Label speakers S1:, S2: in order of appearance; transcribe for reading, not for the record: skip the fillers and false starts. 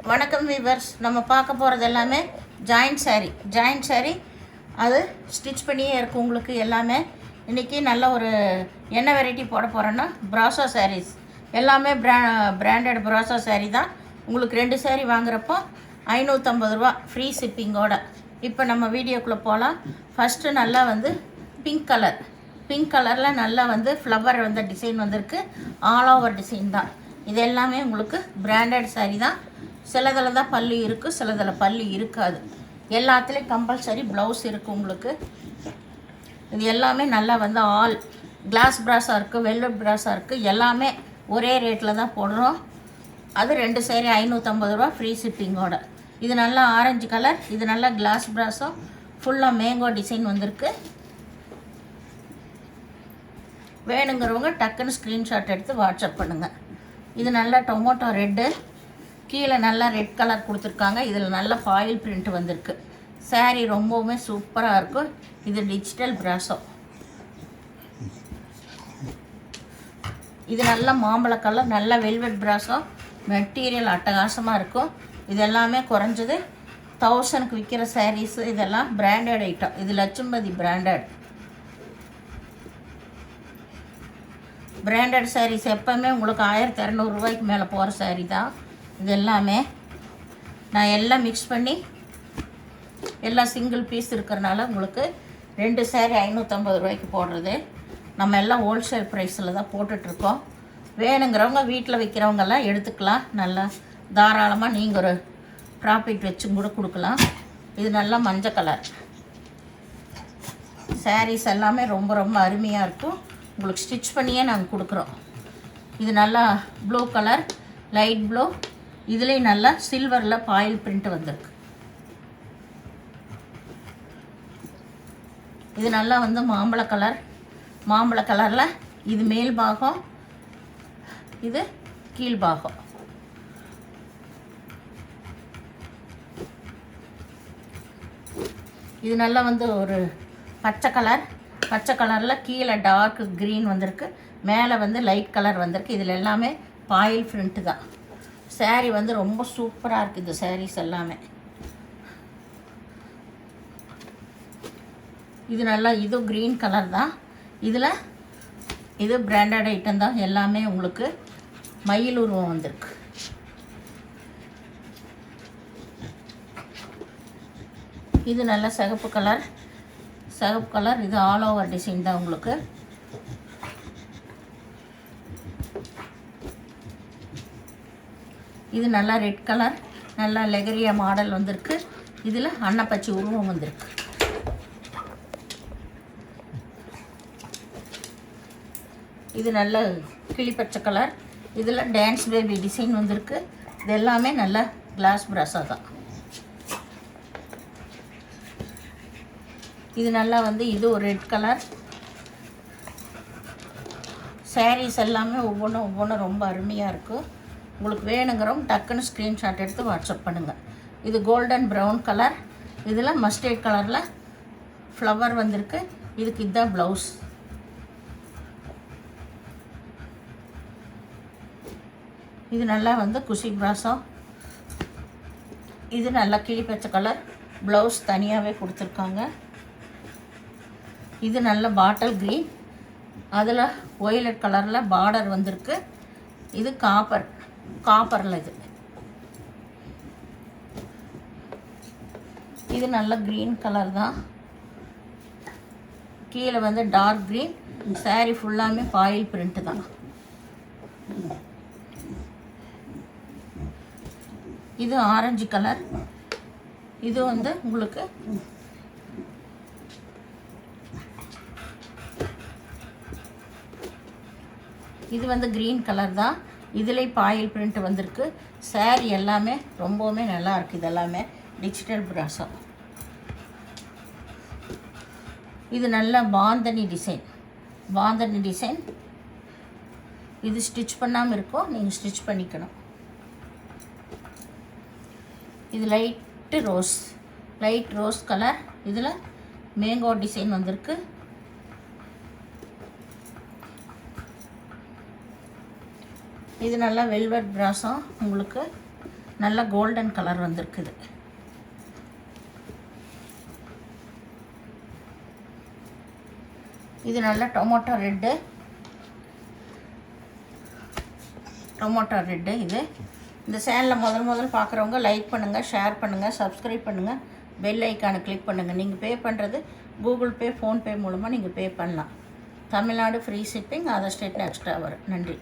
S1: வணக்கம் வீவர்ஸ். நம்ம பார்க்க போகிறது எல்லாமே ஜாயிண்ட் சாரீ அது ஸ்டிச் பண்ணியே இருக்குது உங்களுக்கு எல்லாமே. இன்றைக்கி நல்ல ஒரு என்ன வெரைட்டி போட போகிறேன்னா ப்ராசோ சாரீஸ் எல்லாமே பிராண்டட் ப்ராசோ சாரீ தான். உங்களுக்கு 2 சாரீ வாங்குறப்போ 550 ரூபா ஃப்ரீ ஷிப்பிங்கோட. இப்போ நம்ம வீடியோக்குள்ளே போகலாம். ஃபஸ்ட்டு நல்லா வந்து பிங்க் கலரில் நல்லா வந்து ஃப்ளவர் வந்து டிசைன் வந்திருக்கு. ஆல் ஓவர் டிசைன் தான். இது எல்லாமே உங்களுக்கு பிராண்டட் சாரீ தான். சிலதில் தான் பல்லு இருக்குது, சிலதில் பல்லு இருக்காது. எல்லாத்துலேயும் கம்பல்சரி ப்ளவுஸ் இருக்குது உங்களுக்கு. இது எல்லாமே நல்லா வந்து ஆல் கிளாஸ் ப்ராஸாக இருக்குது, வெல்வெட் ப்ராஸாக இருக்குது. எல்லாமே ஒரே ரேட்டில் தான் போடுறோம். அது 2 சாரீ 550 ரூபா ஃப்ரீ ஷிப்பிங்கோட. இது நல்லா ஆரஞ்சு கலர், இது நல்லா கிளாஸ் ப்ராஸும் ஃபுல்லாக மேங்கோ டிசைன் வந்திருக்கு. வேணுங்கிறவங்க டக்குன்னு ஸ்க்ரீன்ஷாட் எடுத்து வாட்ஸ்அப் பண்ணுங்கள். இது நல்லா டொமேட்டோ ரெட்டு, கீழே நல்லா ரெட் கலர் கொடுத்துருக்காங்க. இதில் நல்ல ஃபாயில் பிரிண்ட் வந்திருக்கு. சாரீ ரொம்பவுமே சூப்பராக இருக்கும். இது டிஜிட்டல் ப்ராஸோ. இது நல்ல மாம்பழ கலர், நல்ல வெல்வெட் ப்ராஸோ. மெட்டீரியல் அட்டகாசமாக இருக்கும். இது எல்லாமே குறைஞ்சது 1000க்கு விற்கிற சாரீஸு. இதெல்லாம் பிராண்டட் ஐட்டம். இது லட்சுமதி பிராண்டட் சாரீஸ் எப்போவுமே உங்களுக்கு 1200 ரூபாய்க்கு மேலே போகிற சாரீ தான். இது எல்லாமே நான் எல்லாம் மிக்ஸ் பண்ணி எல்லாம் சிங்கிள் பீஸ் இருக்கிறனால உங்களுக்கு 2 சாரீ 550 ரூபாய்க்கு போடுறது. நம்ம எல்லாம் ஹோல்சேல் ப்ரைஸில் தான் போட்டுட்ருக்கோம். வேணுங்கிறவங்க வீட்டில் வைக்கிறவங்கெல்லாம் எடுத்துக்கலாம். நல்லா தாராளமாக நீங்கள் ஒரு ப்ராஃபிட் வச்சு கூட கொடுக்கலாம். இது நல்லா மஞ்சள் கலர். சாரீஸ் எல்லாமே ரொம்ப ரொம்ப அருமையாக இருக்கும். உங்களுக்கு ஸ்டிச் பண்ணியே நாங்கள் கொடுக்குறோம். இது நல்லா ப்ளூ கலர், லைட் ப்ளூ. இதுலேயும் நல்லா சில்வரில் பாயில் பிரிண்ட் வந்திருக்கு. இது நல்லா வந்து மாம்பழ கலரில். இது மேல் பாகம், இது கீழ் பாகம். இது நல்லா வந்து ஒரு பச்சை கலரில் கீழே டார்க் க்ரீன் வந்திருக்கு, மேலே வந்து லைட் கலர் வந்திருக்கு. இதில் எல்லாமே பாயில் பிரிண்ட்டு தான். சாரீ வந்து ரொம்ப சூப்பராக இருக்குது. இந்த சாரீஸ் எல்லாமே இது நல்லா இது க்ரீன் கலர் தான். இது பிராண்டட் ஐட்டம் தான். எல்லாமே உங்களுக்கு மயில் உருவம் வந்திருக்கு. இது நல்ல சிகப்பு கலர். இது ஆல் ஓவர் டிசைன் தான் உங்களுக்கு. இது நல்லா ரெட் கலர், நல்லா லெகரியா மாடல் வந்திருக்கு. இதில் அன்னப்பச்சி உருவம் வந்திருக்கு. இது நல்ல கிளிப்பச்சை கலர். இதில் டான்ஸ் பேபி டிசைன் வந்திருக்கு. இது எல்லாமே நல்ல கிளாஸ் ப்ராஸா தான். இது நல்லா வந்து இது ஒரு ரெட் கலர். சாரீஸ் எல்லாமே ஒவ்வொன்றும் ரொம்ப அருமையாக இருக்கும். உங்களுக்கு வேணுங்கிறவங்க டக்குன்னு ஸ்க்ரீன்ஷாட் எடுத்து வாட்ஸ்அப் பண்ணுங்கள். இது கோல்டன் ப்ரௌன் கலர். இதில் மஸ்டர்ட் கலரில் ஃப்ளவர் வந்திருக்கு. இதுக்கு இதுதான் ப்ளவுஸ். இது நல்லா வந்து குஷி ப்ராஸோ. இது நல்லா கிளிப்பச்சை கலர். ப்ளவுஸ் தனியாகவே கொடுத்துருக்காங்க. இது நல்ல பாட்டில் க்ரீன், அதில் ஒய்லட் கலரில் பார்டர் வந்திருக்கு. இது காப்பரில் இது நல்ல க்ரீன் கலர் தான். கீழே வந்து டார்க் க்ரீன். சாரீ ஃபுல்லாமே பாயில் பிரிண்ட் தான். இது ஆரஞ்சு கலர். இது வந்து உங்களுக்கு இது வந்து க்ரீன் கலர் தான். இதில் பாயில் பிரிண்ட் வந்திருக்கு. சாரீ எல்லாமே ரொம்பவுமே நல்லா இருக்குது. இதெல்லாமே டிஜிட்டல் ப்ராஸோ. இது நல்ல பாந்தனி டிசைன். இது ஸ்டிச் பண்ணாமல் இருக்கும், நீங்கள் ஸ்டிச் பண்ணிக்கணும். இது லைட் ரோஸ் கலர். இதில் மேங்கோ டிசைன் வந்திருக்கு. இது நல்லா வெல்வெட் ப்ராஸோ உங்களுக்கு. நல்ல கோல்டன் கலர் வந்திருக்குது. இது நல்ல டொமேட்டோ ரெட்டு இது. இந்த சேனலை முதல் பார்க்குறவங்க லைக் பண்ணுங்கள், ஷேர் பண்ணுங்கள், சப்ஸ்கிரைப் பண்ணுங்கள், பெல் ஐக்கானை கிளிக் பண்ணுங்கள். நீங்கள் பே பண்ணுறது கூகுள் பே, ஃபோன்பே மூலமாக நீங்கள் பே பண்ணலாம். தமிழ்நாடு ஃப்ரீ ஷிப்பிங், அதர் ஸ்டேட்டில் எக்ஸ்ட்ரா வரும். நன்றி.